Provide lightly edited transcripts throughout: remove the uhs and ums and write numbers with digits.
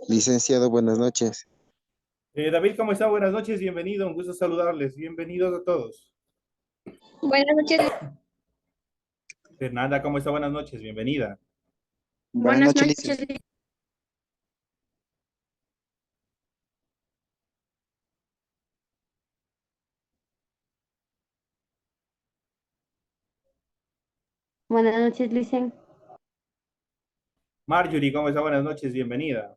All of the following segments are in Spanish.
Licenciado, buenas noches. David, ¿cómo está? Buenas noches, bienvenido, un gusto saludarles, bienvenidos a todos. Buenas noches. Fernanda, ¿cómo está? Buenas noches, bienvenida. Buenas Buenas noches, noches. licenciado. Buenas noches, Licen. Marjorie, ¿cómo está? Buenas noches, bienvenida.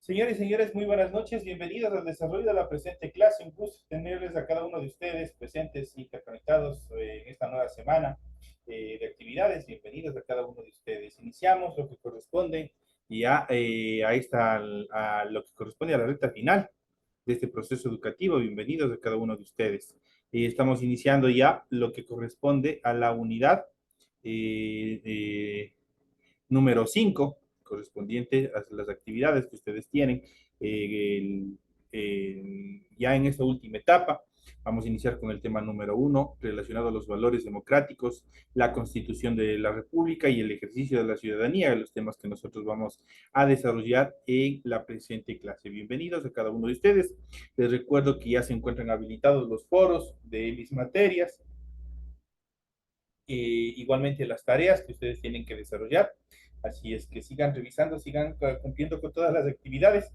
Señores y señores, muy buenas noches, bienvenidos al desarrollo de la presente clase. Un gusto tenerles a cada uno de ustedes presentes, interconectados en esta nueva semana de actividades. Bienvenidos a cada uno de ustedes. Iniciamos lo que corresponde ya a lo que corresponde a la recta final de este proceso educativo. Bienvenidos a cada uno de ustedes. Estamos iniciando ya lo que corresponde a la unidad eh, eh, número 5 correspondiente a las actividades que ustedes tienen. Ya en esta última etapa, vamos a iniciar con el tema número 1, relacionado a los valores democráticos, la constitución de la República y el ejercicio de la ciudadanía, los temas que nosotros vamos a desarrollar en la presente clase. Bienvenidos a cada uno de ustedes. Les recuerdo que ya se encuentran habilitados los foros de mis materias, igualmente las tareas que ustedes tienen que desarrollar. Así es que sigan revisando, sigan cumpliendo con todas las actividades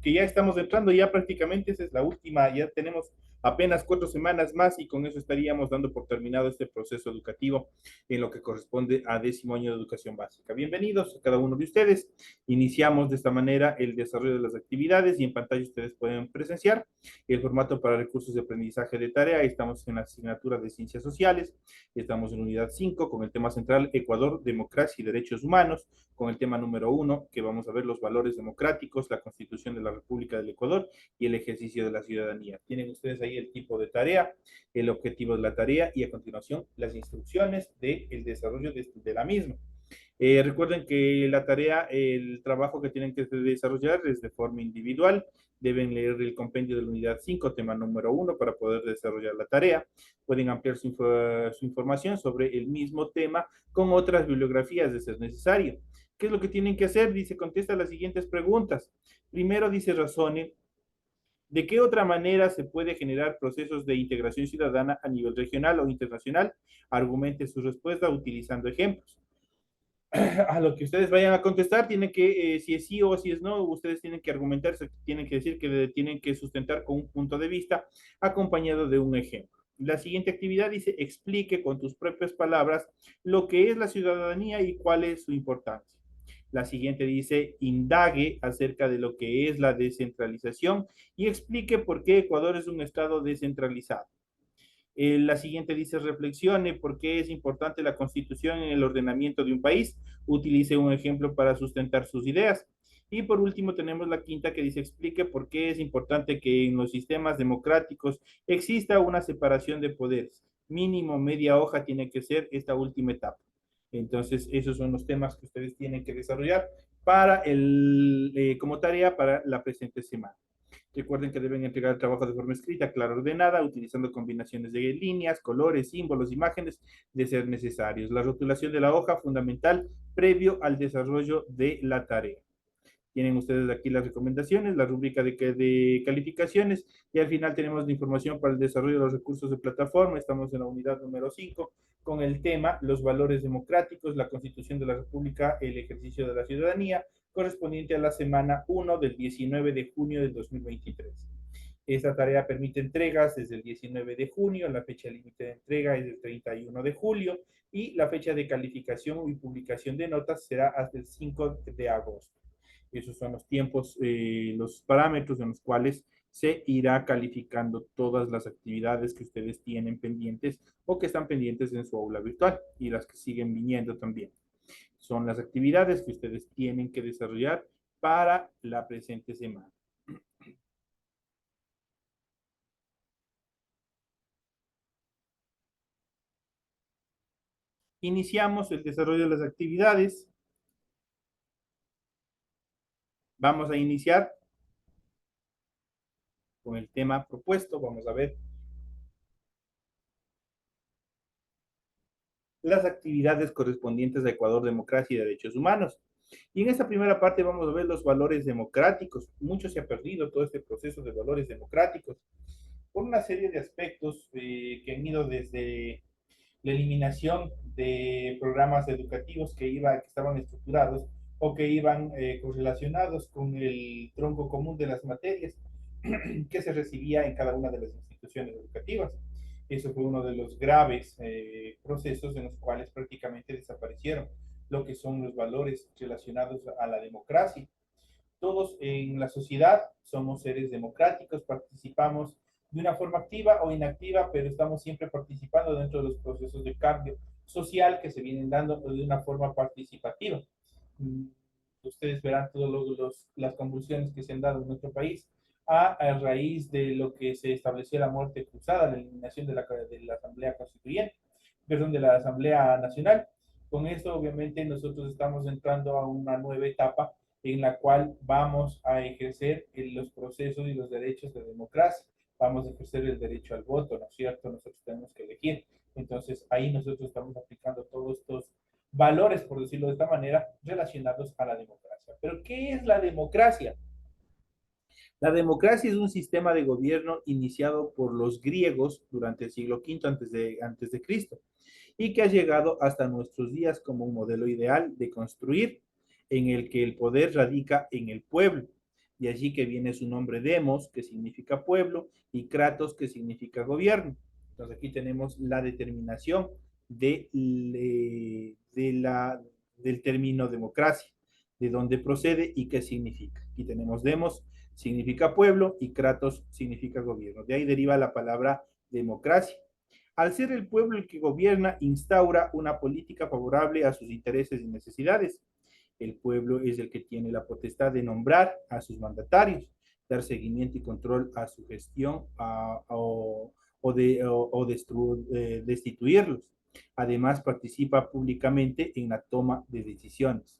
que ya estamos entrando, ya prácticamente esa es la última, ya tenemos apenas 4 semanas más y con eso estaríamos dando por terminado este proceso educativo en lo que corresponde a 10º año de educación básica. Bienvenidos a cada uno de ustedes. Iniciamos de esta manera el desarrollo de las actividades y en pantalla ustedes pueden presenciar el formato para recursos de aprendizaje de tarea. Estamos en la asignatura de Ciencias Sociales, estamos en unidad 5 con el tema central Ecuador, Democracia y Derechos Humanos, con el tema número 1, que vamos a ver los valores democráticos, la Constitución de la República del Ecuador y el ejercicio de la ciudadanía. Tienen ustedes ahí el tipo de tarea, el objetivo de la tarea y a continuación las instrucciones del desarrollo de la misma. Recuerden que la tarea, el trabajo que tienen que desarrollar es de forma individual. Deben leer el compendio de la unidad 5, tema número 1, para poder desarrollar la tarea. Pueden ampliar su información sobre el mismo tema con otras bibliografías de ser necesario. ¿Qué es lo que tienen que hacer? Dice, contesta las siguientes preguntas. Primero dice, razonen de qué otra manera se puede generar procesos de integración ciudadana a nivel regional o internacional. Argumente su respuesta utilizando ejemplos. A lo que ustedes vayan a contestar, tienen que, si es sí o si es no, ustedes tienen que argumentar, tienen que decir que tienen que sustentar con un punto de vista acompañado de un ejemplo. La siguiente actividad dice, explique con tus propias palabras lo que es la ciudadanía y cuál es su importancia. La siguiente dice, indague acerca de lo que es la descentralización y explique por qué Ecuador es un estado descentralizado. La siguiente dice, reflexione por qué es importante la constitución en el ordenamiento de un país. Utilice un ejemplo para sustentar sus ideas. Y por último tenemos la quinta que dice, explique por qué es importante que en los sistemas democráticos exista una separación de poderes. Mínimo media hoja tiene que ser esta última etapa. Entonces, esos son los temas que ustedes tienen que desarrollar como tarea para la presente semana. Recuerden que deben entregar el trabajo de forma escrita, clara, ordenada, utilizando combinaciones de líneas, colores, símbolos, imágenes, de ser necesarios. La rotulación de la hoja fundamental previo al desarrollo de la tarea. Tienen ustedes aquí las recomendaciones, la rúbrica de calificaciones y al final tenemos la información para el desarrollo de los recursos de plataforma. Estamos en la unidad número 5 con el tema los valores democráticos, la constitución de la República, el ejercicio de la ciudadanía, correspondiente a la semana 1 del 19 de junio del 2023. Esta tarea permite entregas desde el 19 de junio, la fecha límite de entrega es el 31 de julio y la fecha de calificación y publicación de notas será hasta el 5 de agosto. Esos son los tiempos, los parámetros en los cuales se irá calificando todas las actividades que ustedes tienen pendientes o que están pendientes en su aula virtual y las que siguen viniendo también. Son las actividades que ustedes tienen que desarrollar para la presente semana. Iniciamos el desarrollo de las actividades. Vamos a iniciar con el tema propuesto. Vamos a ver las actividades correspondientes a Ecuador, democracia y derechos humanos. Y en esta primera parte vamos a ver los valores democráticos. Mucho se ha perdido todo este proceso de valores democráticos por una serie de aspectos que han ido desde la eliminación de programas educativos que estaban estructurados o que iban correlacionados con el tronco común de las materias que se recibía en cada una de las instituciones educativas. Eso fue uno de los graves procesos en los cuales prácticamente desaparecieron lo que son los valores relacionados a la democracia. Todos en la sociedad somos seres democráticos, participamos de una forma activa o inactiva, pero estamos siempre participando dentro de los procesos de cambio social que se vienen dando de una forma participativa. Ustedes verán todas las convulsiones que se han dado en nuestro país a raíz de lo que se estableció la muerte cruzada, la eliminación de la Asamblea Constituyente, perdón, de la Asamblea Nacional. Con esto, obviamente, nosotros estamos entrando a una nueva etapa en la cual vamos a ejercer los procesos y los derechos de democracia. Vamos a ejercer el derecho al voto, ¿no es cierto? Nosotros tenemos que elegir. Entonces, ahí nosotros estamos aplicando todos estos valores, por decirlo de esta manera, relacionados a la democracia. Pero, ¿qué es la democracia? La democracia es un sistema de gobierno iniciado por los griegos durante el siglo V antes de Cristo y que ha llegado hasta nuestros días como un modelo ideal de construir en el que el poder radica en el pueblo. Y allí que viene su nombre demos, que significa pueblo, y kratos, que significa gobierno. Entonces aquí tenemos la determinación del término democracia, de dónde procede y qué significa. Aquí tenemos demos, significa pueblo, y kratos significa gobierno. De ahí deriva la palabra democracia. Al ser el pueblo el que gobierna, instaura una política favorable a sus intereses y necesidades. El pueblo es el que tiene la potestad de nombrar a sus mandatarios, dar seguimiento y control a su gestión destituirlos. Además, participa públicamente en la toma de decisiones.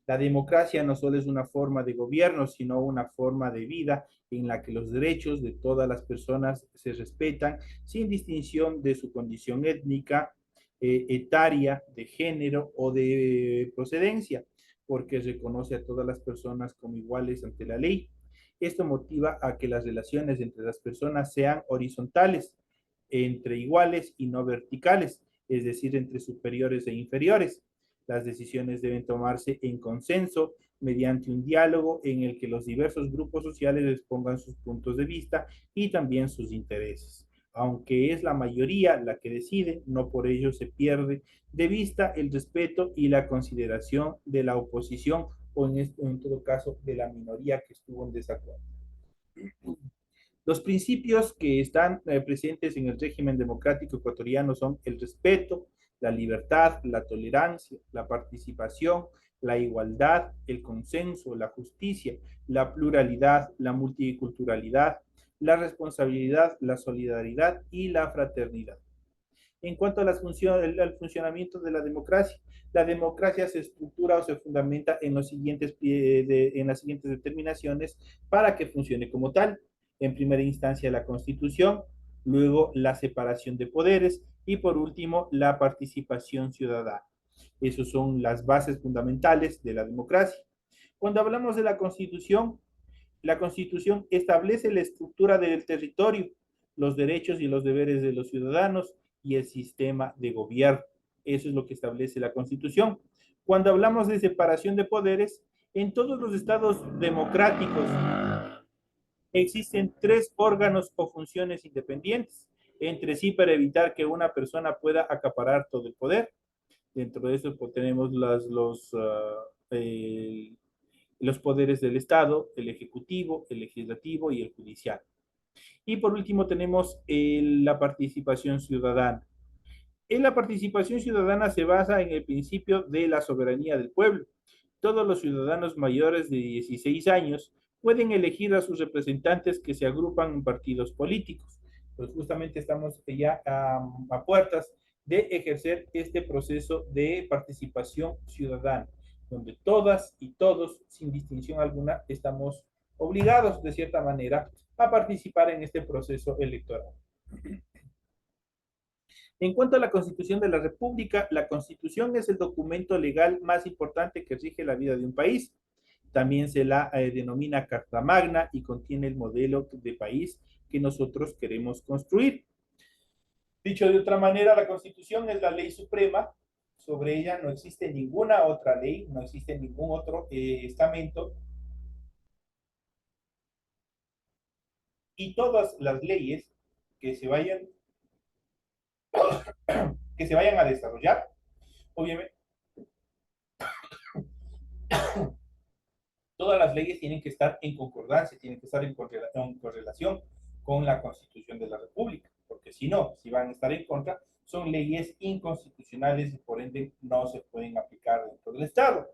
La democracia no solo es una forma de gobierno, sino una forma de vida en la que los derechos de todas las personas se respetan sin distinción de su condición étnica, etaria, de género o de procedencia, porque reconoce a todas las personas como iguales ante la ley. Esto motiva a que las relaciones entre las personas sean horizontales, entre iguales y no verticales, es decir, entre superiores e inferiores. Las decisiones deben tomarse en consenso mediante un diálogo en el que los diversos grupos sociales expongan sus puntos de vista y también sus intereses. Aunque es la mayoría la que decide, no por ello se pierde de vista el respeto y la consideración de la oposición o en todo caso de la minoría que estuvo en desacuerdo. Los principios que están presentes en el régimen democrático ecuatoriano son el respeto, la libertad, la tolerancia, la participación, la igualdad, el consenso, la justicia, la pluralidad, la multiculturalidad, la responsabilidad, la solidaridad y la fraternidad. En cuanto al funcionamiento de la democracia se estructura o se fundamenta en las siguientes determinaciones para que funcione como tal. En primera instancia, la Constitución, luego la separación de poderes y por último, la participación ciudadana. Esas son las bases fundamentales de la democracia. Cuando hablamos de la Constitución establece la estructura del territorio, los derechos y los deberes de los ciudadanos y el sistema de gobierno. Eso es lo que establece la Constitución. Cuando hablamos de separación de poderes, en todos los estados democráticos existen tres órganos o funciones independientes entre sí para evitar que una persona pueda acaparar todo el poder. Dentro de eso pues, tenemos los poderes del Estado, el ejecutivo, el legislativo y el judicial. Y por último tenemos la participación ciudadana. En la participación ciudadana se basa en el principio de la soberanía del pueblo. Todos los ciudadanos mayores de 16 años pueden elegir a sus representantes que se agrupan en partidos políticos. Pues justamente estamos ya a puertas de ejercer este proceso de participación ciudadana, donde todas y todos, sin distinción alguna, estamos obligados de cierta manera a participar en este proceso electoral. En cuanto a la Constitución de la República, la Constitución es el documento legal más importante que rige la vida de un país. También se la denomina Carta Magna y contiene el modelo de país que nosotros queremos construir. Dicho de otra manera, la Constitución es la ley suprema. Sobre ella no existe ninguna otra ley, no existe ningún otro estamento. Y todas las leyes que se vayan a desarrollar, obviamente, todas las leyes tienen que estar en concordancia, tienen que estar en correlación con la Constitución de la República, porque si no, si van a estar en contra, son leyes inconstitucionales y por ende no se pueden aplicar dentro del Estado.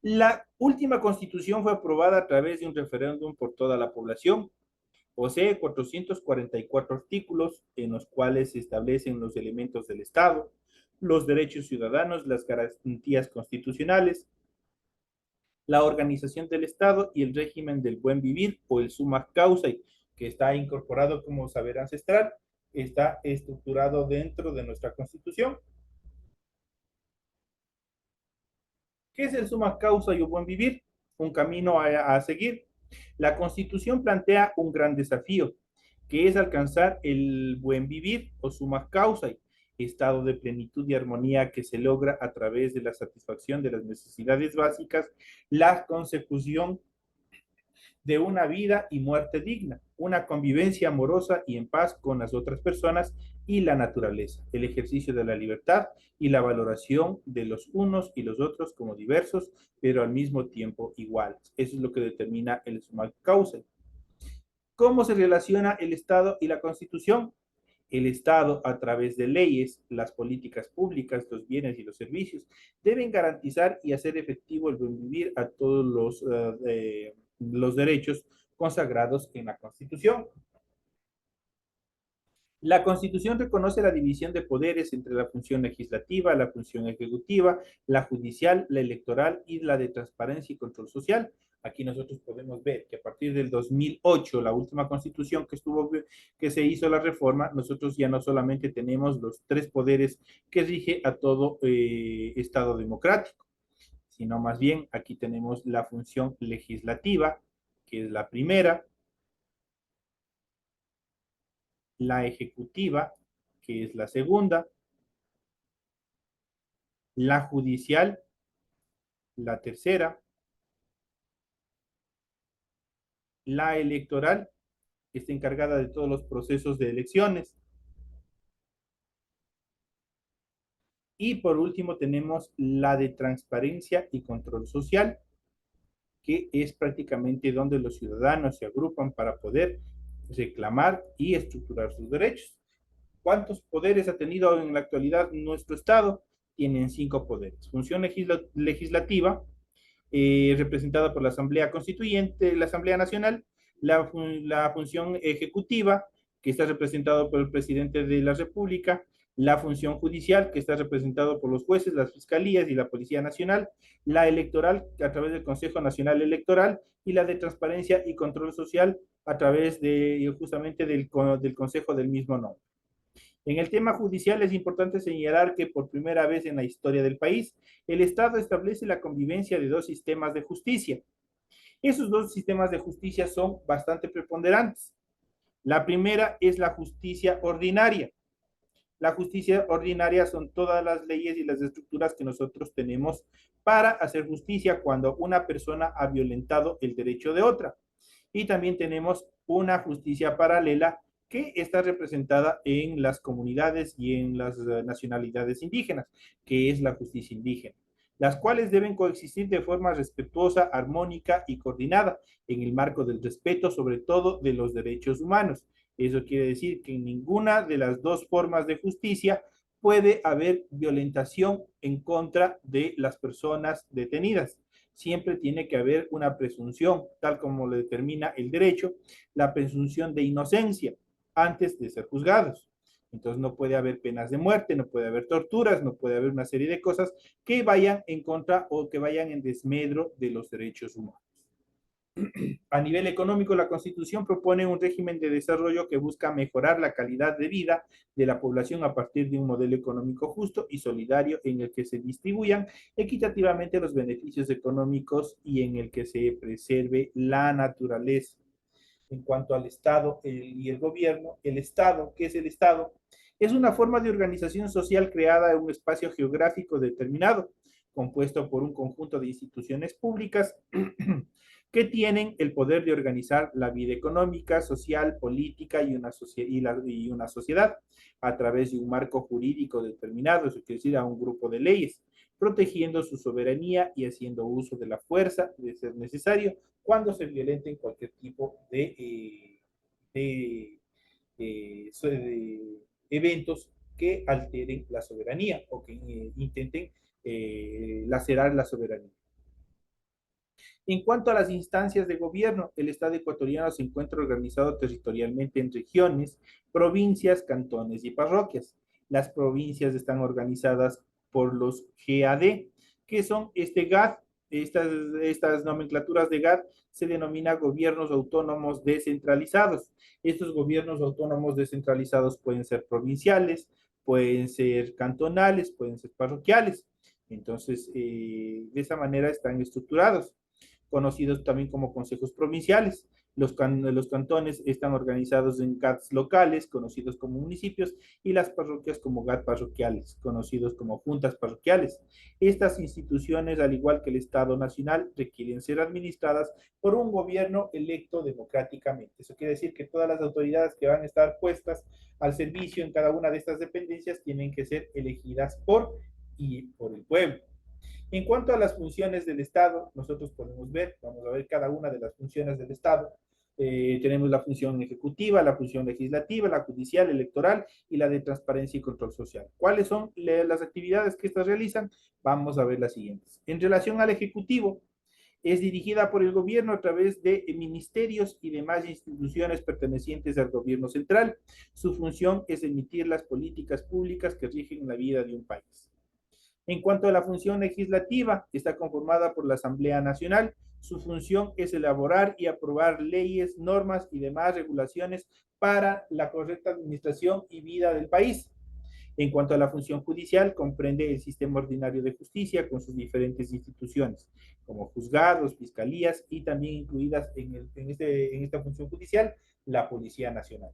La última Constitución fue aprobada a través de un referéndum por toda la población. Posee 444 artículos en los cuales se establecen los elementos del Estado, los derechos ciudadanos, las garantías constitucionales, la organización del Estado y el régimen del buen vivir o el summa causa, que está incorporado como saber ancestral, está estructurado dentro de nuestra Constitución. ¿Qué es el summa causa y el buen vivir? Un camino a seguir. La Constitución plantea un gran desafío, que es alcanzar el buen vivir o summa causa, estado de plenitud y armonía que se logra a través de la satisfacción de las necesidades básicas, la consecución de una vida y muerte digna, una convivencia amorosa y en paz con las otras personas y la naturaleza, el ejercicio de la libertad y la valoración de los unos y los otros como diversos, pero al mismo tiempo iguales. Eso es lo que determina el summa causa. ¿Cómo se relaciona el Estado y la Constitución? El Estado, a través de leyes, las políticas públicas, los bienes y los servicios, deben garantizar y hacer efectivo el buen vivir a todos los derechos consagrados en la Constitución. La Constitución reconoce la división de poderes entre la función legislativa, la función ejecutiva, la judicial, la electoral y la de transparencia y control social. Aquí nosotros podemos ver que a partir del 2008, la última Constitución que se hizo la reforma, nosotros ya no solamente tenemos los tres poderes que rige a todo Estado democrático, sino más bien aquí tenemos la función legislativa, que es la primera, la ejecutiva, que es la segunda, la judicial, la tercera, la electoral, que está encargada de todos los procesos de elecciones. Y por último tenemos la de transparencia y control social, que es prácticamente donde los ciudadanos se agrupan para poder reclamar y estructurar sus derechos. ¿Cuántos poderes ha tenido en la actualidad nuestro Estado? Tienen 5 poderes. Función legislativa, representada por la Asamblea Constituyente, la Asamblea Nacional, la función ejecutiva, que está representada por el presidente de la República, la función judicial, que está representada por los jueces, las fiscalías y la Policía Nacional, la electoral, a través del Consejo Nacional Electoral, y la de transparencia y control social, a través de justamente del Consejo del mismo nombre. En el tema judicial es importante señalar que por primera vez en la historia del país, el Estado establece la convivencia de dos sistemas de justicia. Esos dos sistemas de justicia son bastante preponderantes. La primera es la justicia ordinaria. La justicia ordinaria son todas las leyes y las estructuras que nosotros tenemos para hacer justicia cuando una persona ha violentado el derecho de otra. Y también tenemos una justicia paralela que está representada en las comunidades y en las nacionalidades indígenas, que es la justicia indígena, las cuales deben coexistir de forma respetuosa, armónica y coordinada en el marco del respeto, sobre todo de los derechos humanos. Eso quiere decir que en ninguna de las dos formas de justicia puede haber violentación en contra de las personas detenidas. Siempre tiene que haber una presunción, tal como lo determina el derecho, la presunción de inocencia antes de ser juzgados. Entonces no puede haber penas de muerte, no puede haber torturas, no puede haber una serie de cosas que vayan en contra o que vayan en desmedro de los derechos humanos. A nivel económico, la Constitución propone un régimen de desarrollo que busca mejorar la calidad de vida de la población a partir de un modelo económico justo y solidario en el que se distribuyan equitativamente los beneficios económicos y en el que se preserve la naturaleza. En cuanto al Estado y el gobierno, el Estado, ¿qué es el Estado? Es una forma de organización social creada en un espacio geográfico determinado, compuesto por un conjunto de instituciones públicas que tienen el poder de organizar la vida económica, social, política y una sociedad a través de un marco jurídico determinado, eso quiere decir a un grupo de leyes, protegiendo su soberanía y haciendo uso de la fuerza de ser necesario cuando se violenten cualquier tipo de eventos que alteren la soberanía o que intenten lacerar la soberanía. En cuanto a las instancias de gobierno, el Estado ecuatoriano se encuentra organizado territorialmente en regiones, provincias, cantones y parroquias. Las provincias están organizadas por los GAD, que son GAD. Estas nomenclaturas de GAD se denomina gobiernos autónomos descentralizados. Estos gobiernos autónomos descentralizados pueden ser provinciales, pueden ser cantonales, pueden ser parroquiales. Entonces, de esa manera están estructurados, conocidos también como consejos provinciales. Los cantones están organizados en GATs locales, conocidos como municipios, y las parroquias como GAT parroquiales, conocidos como juntas parroquiales. Estas instituciones, al igual que el Estado Nacional, requieren ser administradas por un gobierno electo democráticamente. Eso quiere decir que todas las autoridades que van a estar puestas al servicio en cada una de estas dependencias tienen que ser elegidas por el pueblo. En cuanto a las funciones del Estado, nosotros podemos ver, vamos a ver cada una de las funciones del Estado. Tenemos la función ejecutiva, la función legislativa, la judicial, electoral y la de transparencia y control social. ¿Cuáles son las actividades que estas realizan? Vamos a ver las siguientes. En relación al ejecutivo, es dirigida por el gobierno a través de ministerios y demás instituciones pertenecientes al gobierno central. Su función es emitir las políticas públicas que rigen la vida de un país. En cuanto a la función legislativa, está conformada por la Asamblea Nacional. Su función es elaborar y aprobar leyes, normas y demás regulaciones para la correcta administración y vida del país. En cuanto a la función judicial, comprende el sistema ordinario de justicia con sus diferentes instituciones, como juzgados, fiscalías y también incluidas en esta función judicial, la Policía Nacional.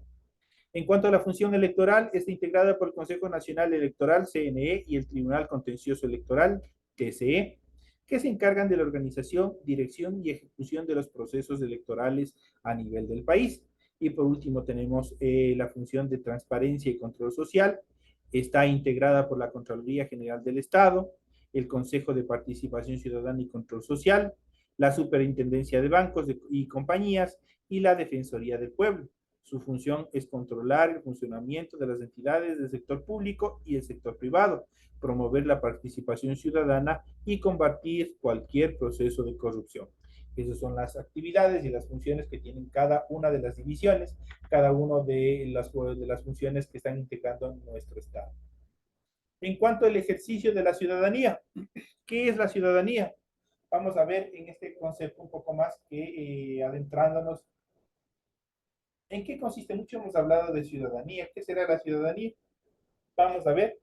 En cuanto a la función electoral, está integrada por el Consejo Nacional Electoral, CNE, y el Tribunal Contencioso Electoral, TCE, que se encargan de la organización, dirección y ejecución de los procesos electorales a nivel del país. Y por último tenemos la función de transparencia y control social. Está integrada por la Contraloría General del Estado, el Consejo de Participación Ciudadana y Control Social, la Superintendencia de Bancos y Compañías y la Defensoría del Pueblo. Su función es controlar el funcionamiento de las entidades del sector público y el sector privado, promover la participación ciudadana y combatir cualquier proceso de corrupción. Esas son las actividades y las funciones que tienen cada una de las divisiones, cada una de las funciones que están integrando nuestro Estado. En cuanto al ejercicio de la ciudadanía, ¿qué es la ciudadanía? Vamos a ver en este concepto un poco más que adentrándonos. ¿En qué consiste? Mucho hemos hablado de ciudadanía. ¿Qué será la ciudadanía? vamos a ver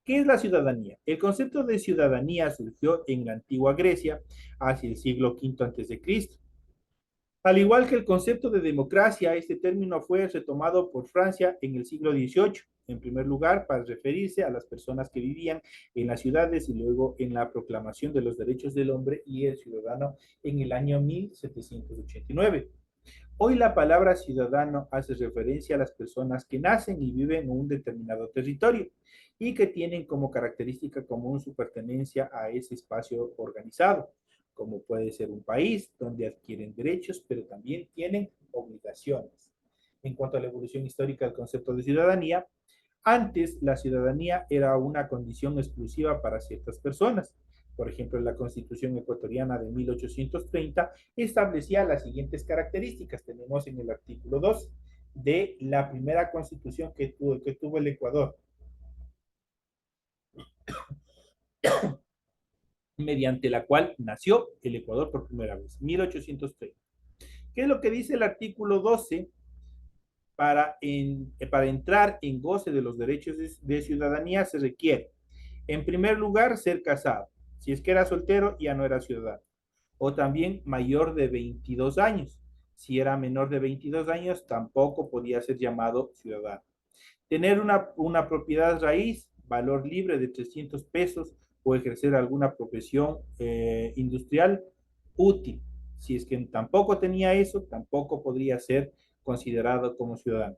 qué es la ciudadanía. El concepto de ciudadanía surgió en la antigua Grecia hacia el siglo V antes de Cristo. Al igual que el concepto de democracia, este término fue retomado por Francia en el siglo XVIII, en primer lugar para referirse a las personas que vivían en las ciudades y luego en la proclamación de los derechos del hombre y el ciudadano en el año 1789. Hoy la palabra ciudadano hace referencia a las personas que nacen y viven en un determinado territorio y que tienen como característica común su pertenencia a ese espacio organizado, como puede ser un país donde adquieren derechos, pero también tienen obligaciones. En cuanto a la evolución histórica del concepto de ciudadanía, antes la ciudadanía era una condición exclusiva para ciertas personas. Por ejemplo, la Constitución ecuatoriana de 1830 establecía las siguientes características. Tenemos en el artículo 2 de la primera constitución que tuvo el Ecuador, mediante la cual nació el Ecuador por primera vez, 1830. ¿Qué es lo que dice el artículo 12? Para entrar en goce de los derechos de ciudadanía se requiere, en primer lugar, ser casado. Si es que era soltero, ya no era ciudadano. O también mayor de 22 años. Si era menor de 22 años, tampoco podía ser llamado ciudadano. Tener una propiedad raíz, valor libre de 300 pesos o ejercer alguna profesión industrial útil. Si es que tampoco tenía eso, tampoco podría ser considerado como ciudadano.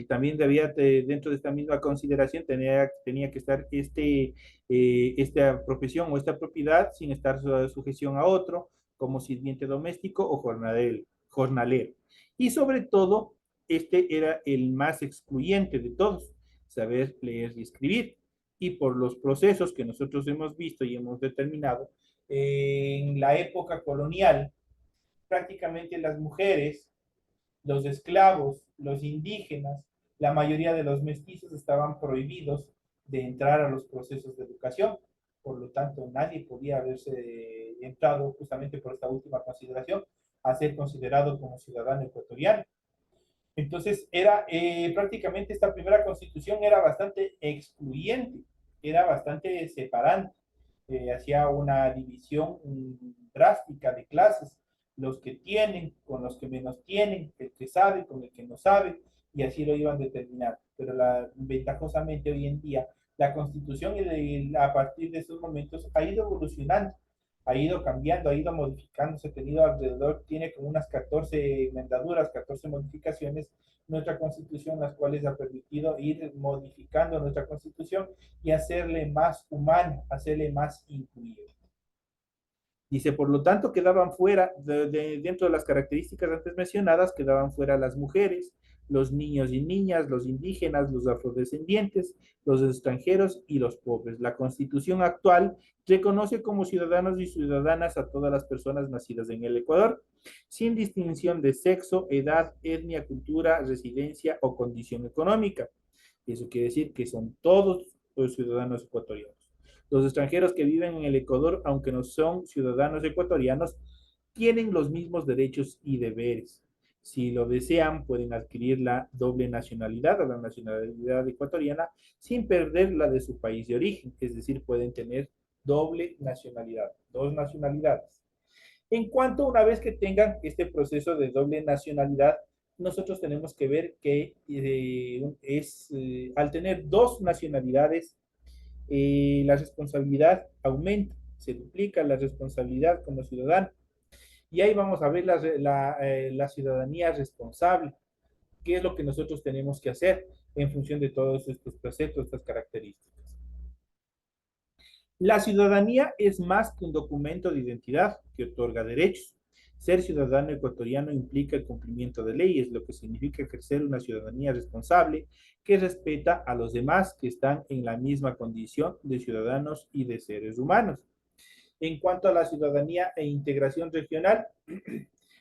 También debía, dentro de esta misma consideración, tenía que estar esta profesión o esta propiedad sin estar sujeción a otro, como sirviente doméstico o jornalero. Y sobre todo, este era el más excluyente de todos, saber leer y escribir. Y por los procesos que nosotros hemos visto y hemos determinado, en la época colonial, prácticamente las mujeres, los esclavos, los indígenas, la mayoría de los mestizos estaban prohibidos de entrar a los procesos de educación. Por lo tanto, nadie podía haberse entrado justamente por esta última consideración a ser considerado como ciudadano ecuatoriano. Entonces, prácticamente esta primera constitución era bastante excluyente, era bastante separante, hacía una división drástica de clases, los que tienen con los que menos tienen, el que sabe con el que no sabe, y así lo iban determinando. Pero ventajosamente hoy en día, la constitución a partir de esos momentos ha ido evolucionando, ha ido cambiando, ha ido modificándose, ha tenido alrededor, tiene como unas 14 enmendaduras, 14 modificaciones nuestra constitución, las cuales ha permitido ir modificando nuestra constitución y hacerle más humana, hacerle más inclusiva. Dice, por lo tanto, quedaban fuera, dentro de las características antes mencionadas, quedaban fuera las mujeres, los niños y niñas, los indígenas, los afrodescendientes, los extranjeros y los pobres. La Constitución actual reconoce como ciudadanos y ciudadanas a todas las personas nacidas en el Ecuador, sin distinción de sexo, edad, etnia, cultura, residencia o condición económica. Eso quiere decir que son todos los ciudadanos ecuatorianos. Los extranjeros que viven en el Ecuador, aunque no son ciudadanos ecuatorianos, tienen los mismos derechos y deberes. Si lo desean, pueden adquirir la doble nacionalidad o la nacionalidad ecuatoriana sin perder la de su país de origen. Es decir, pueden tener doble nacionalidad, dos nacionalidades. En cuanto una vez que tengan este proceso de doble nacionalidad, nosotros tenemos que ver que al tener dos nacionalidades, la responsabilidad aumenta, se duplica la responsabilidad como ciudadano. Y ahí vamos a ver la ciudadanía responsable, qué es lo que nosotros tenemos que hacer en función de todos estos preceptos, estas características. La ciudadanía es más que un documento de identidad que otorga derechos. Ser ciudadano ecuatoriano implica el cumplimiento de leyes, lo que significa ejercer una ciudadanía responsable que respeta a los demás que están en la misma condición de ciudadanos y de seres humanos. En cuanto a la ciudadanía e integración regional,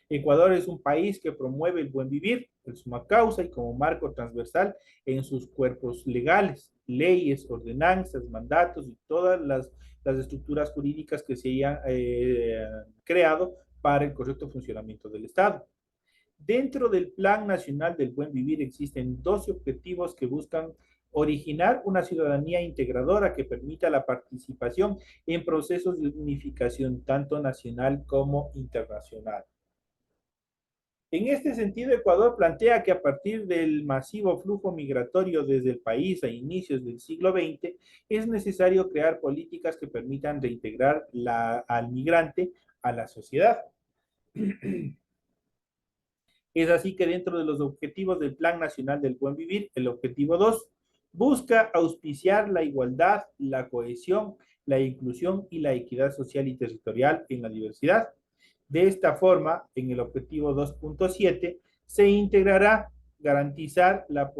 Ecuador es un país que promueve el buen vivir, en suma causa y como marco transversal en sus cuerpos legales, leyes, ordenanzas, mandatos y todas las estructuras jurídicas que se hayan creado para el correcto funcionamiento del Estado. Dentro del Plan Nacional del Buen Vivir existen 12 objetivos que buscan originar una ciudadanía integradora que permita la participación en procesos de unificación tanto nacional como internacional. En este sentido, Ecuador plantea que a partir del masivo flujo migratorio desde el país a inicios del siglo XX, es necesario crear políticas que permitan reintegrar al migrante a la sociedad. Es así que dentro de los objetivos del Plan Nacional del Buen Vivir, el objetivo 2 busca auspiciar la igualdad, la cohesión, la inclusión y la equidad social y territorial en la diversidad. De esta forma, en el objetivo 2.7 se integrará garantizar la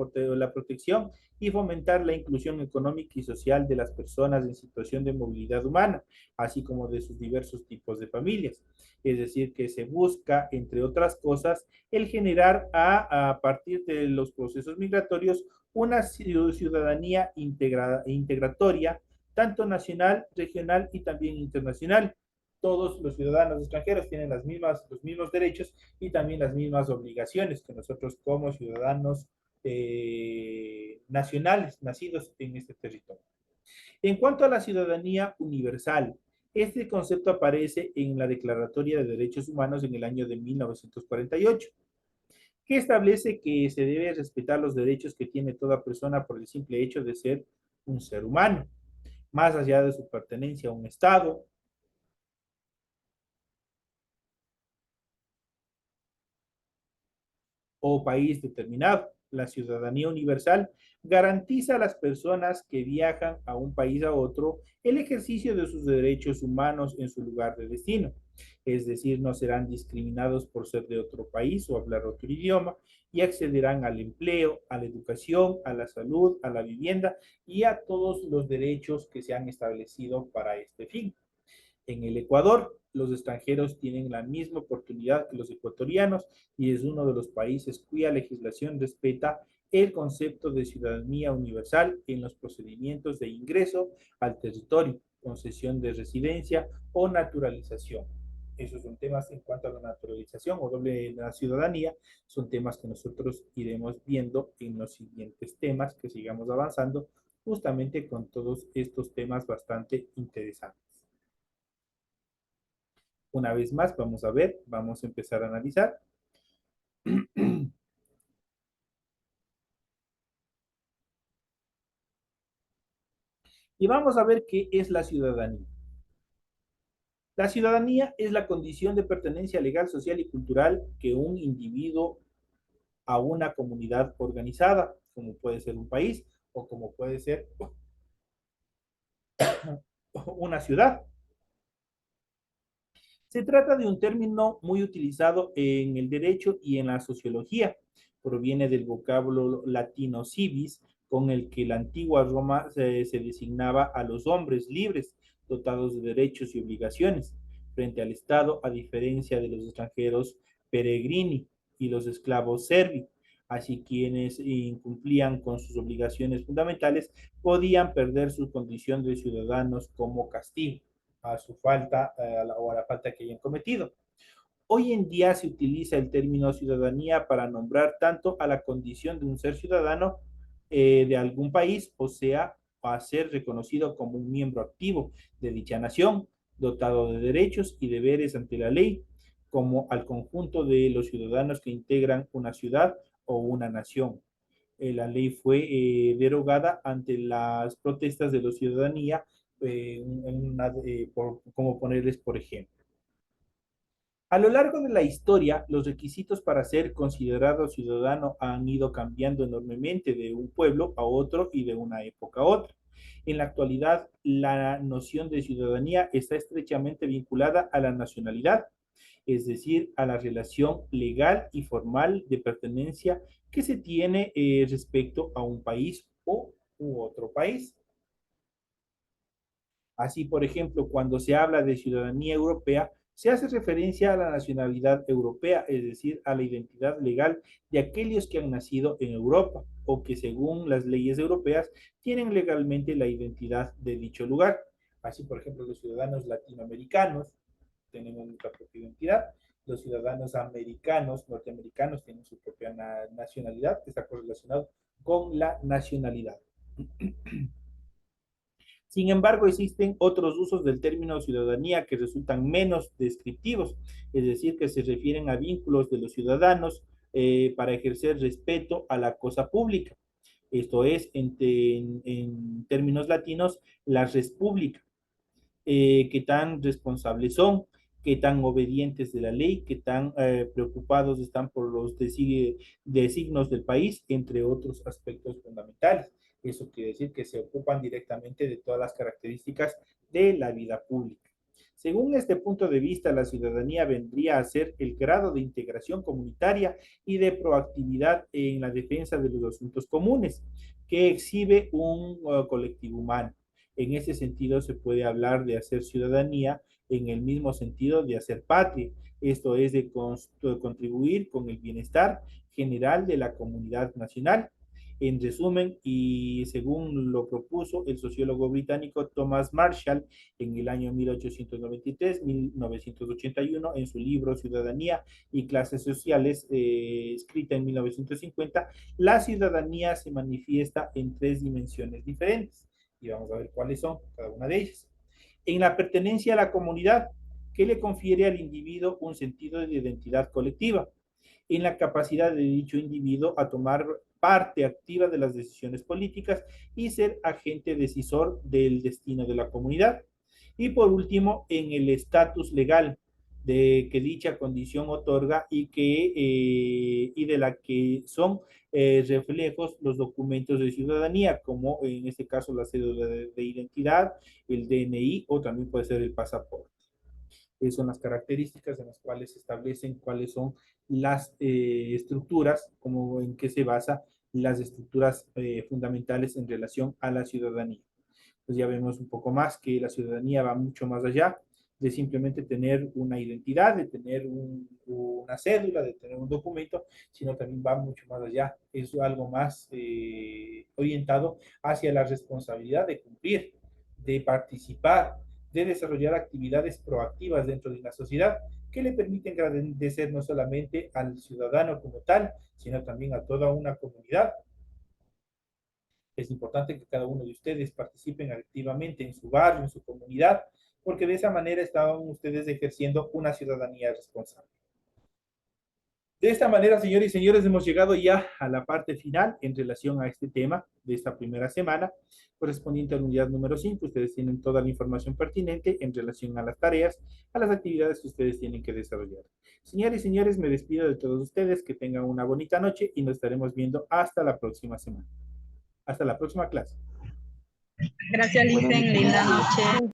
protección y fomentar la inclusión económica y social de las personas en situación de movilidad humana, así como de sus diversos tipos de familias. Es decir, que se busca, entre otras cosas, el generar a partir de los procesos migratorios una ciudadanía integratoria, tanto nacional, regional y también internacional. Todos los ciudadanos extranjeros tienen los mismos derechos y también las mismas obligaciones que nosotros como ciudadanos nacionales nacidos en este territorio. En cuanto a la ciudadanía universal, este concepto aparece en la Declaratoria de Derechos Humanos en el año de 1948, que establece que se debe respetar los derechos que tiene toda persona por el simple hecho de ser un ser humano, más allá de su pertenencia a un Estado, o país determinado. La ciudadanía universal garantiza a las personas que viajan a un país a otro el ejercicio de sus derechos humanos en su lugar de destino. Es decir, no serán discriminados por ser de otro país o hablar otro idioma y accederán al empleo, a la educación, a la salud, a la vivienda y a todos los derechos que se han establecido para este fin. En el Ecuador, los extranjeros tienen la misma oportunidad que los ecuatorianos y es uno de los países cuya legislación respeta el concepto de ciudadanía universal en los procedimientos de ingreso al territorio, concesión de residencia o naturalización. Esos son temas en cuanto a la naturalización o doble la ciudadanía, son temas que nosotros iremos viendo en los siguientes temas que sigamos avanzando, justamente con todos estos temas bastante interesantes. Una vez más, vamos a ver, vamos a empezar a analizar. Y vamos a ver qué es la ciudadanía. La ciudadanía es la condición de pertenencia legal, social y cultural que un individuo a una comunidad organizada, como puede ser un país o como puede ser una ciudad. Se trata de un término muy utilizado en el derecho y en la sociología. Proviene del vocablo latino civis, con el que la antigua Roma se designaba a los hombres libres, dotados de derechos y obligaciones, frente al Estado, a diferencia de los extranjeros peregrini y los esclavos servi. Así quienes incumplían con sus obligaciones fundamentales podían perder su condición de ciudadanos como castigo a su falta o a la falta que hayan cometido. Hoy en día se utiliza el término ciudadanía para nombrar tanto a la condición de un ser ciudadano de algún país, o sea, a ser reconocido como un miembro activo de dicha nación, dotado de derechos y deberes ante la ley, como al conjunto de los ciudadanos que integran una ciudad o una nación. La ley fue derogada ante las protestas de la ciudadanía, como ponerles por ejemplo. A lo largo de la historia, los requisitos para ser considerado ciudadano han ido cambiando enormemente de un pueblo a otro y de una época a otra. En la actualidad, la noción de ciudadanía está estrechamente vinculada a la nacionalidad, es decir, a la relación legal y formal de pertenencia que se tiene respecto a un país u otro país. Así, por ejemplo, cuando se habla de ciudadanía europea, se hace referencia a la nacionalidad europea, es decir, a la identidad legal de aquellos que han nacido en Europa o que según las leyes europeas tienen legalmente la identidad de dicho lugar. Así, por ejemplo, los ciudadanos latinoamericanos tenemos nuestra propia identidad Los ciudadanos americanos, norteamericanos, tienen su propia nacionalidad, que está correlacionado con la nacionalidad. Sin embargo, existen otros usos del término ciudadanía que resultan menos descriptivos, es decir, que se refieren a vínculos de los ciudadanos para ejercer respeto a la cosa pública. Esto es, en términos latinos, la res pública. Qué tan responsables son, qué tan obedientes de la ley, qué tan preocupados están por los designios del país, entre otros aspectos fundamentales. Eso quiere decir que se ocupan directamente de todas las características de la vida pública. Según este punto de vista, la ciudadanía vendría a ser el grado de integración comunitaria y de proactividad en la defensa de los asuntos comunes que exhibe un colectivo humano. En ese sentido, se puede hablar de hacer ciudadanía en el mismo sentido de hacer patria. Esto es de contribuir con el bienestar general de la comunidad nacional. En resumen, y según lo propuso el sociólogo británico Thomas Marshall en el año 1893-1981, en su libro Ciudadanía y Clases Sociales, escrita en 1950, la ciudadanía se manifiesta en tres dimensiones diferentes. Y vamos a ver cuáles son cada una de ellas. En la pertenencia a la comunidad, que le confiere al individuo un sentido de identidad colectiva, en la capacidad de dicho individuo a tomar parte activa de las decisiones políticas y ser agente decisor del destino de la comunidad. Y por último, en el estatus legal de que dicha condición otorga y de la que son reflejos los documentos de ciudadanía, como en este caso la cédula de identidad, el DNI o también puede ser el pasaporte. Son las características en las cuales se establecen cuáles son las estructuras, como en qué se basa las estructuras fundamentales en relación a la ciudadanía. Pues ya vemos un poco más que la ciudadanía va mucho más allá de simplemente tener una identidad, de tener una cédula, de tener un documento, sino también va mucho más allá. Es algo más orientado hacia la responsabilidad de cumplir, de participar, de desarrollar actividades proactivas dentro de una sociedad que le permiten agradecer no solamente al ciudadano como tal, sino también a toda una comunidad. Es importante que cada uno de ustedes participen activamente en su barrio, en su comunidad, porque de esa manera estaban ustedes ejerciendo una ciudadanía responsable. De esta manera, señores y señores, hemos llegado ya a la parte final en relación a este tema de esta primera semana, correspondiente a la unidad número 5. Ustedes tienen toda la información pertinente en relación a las tareas, a las actividades que ustedes tienen que desarrollar. Señores y señores, me despido de todos ustedes, que tengan una bonita noche y nos estaremos viendo hasta la próxima semana. Hasta la próxima clase. Gracias, Licen. Linda noche.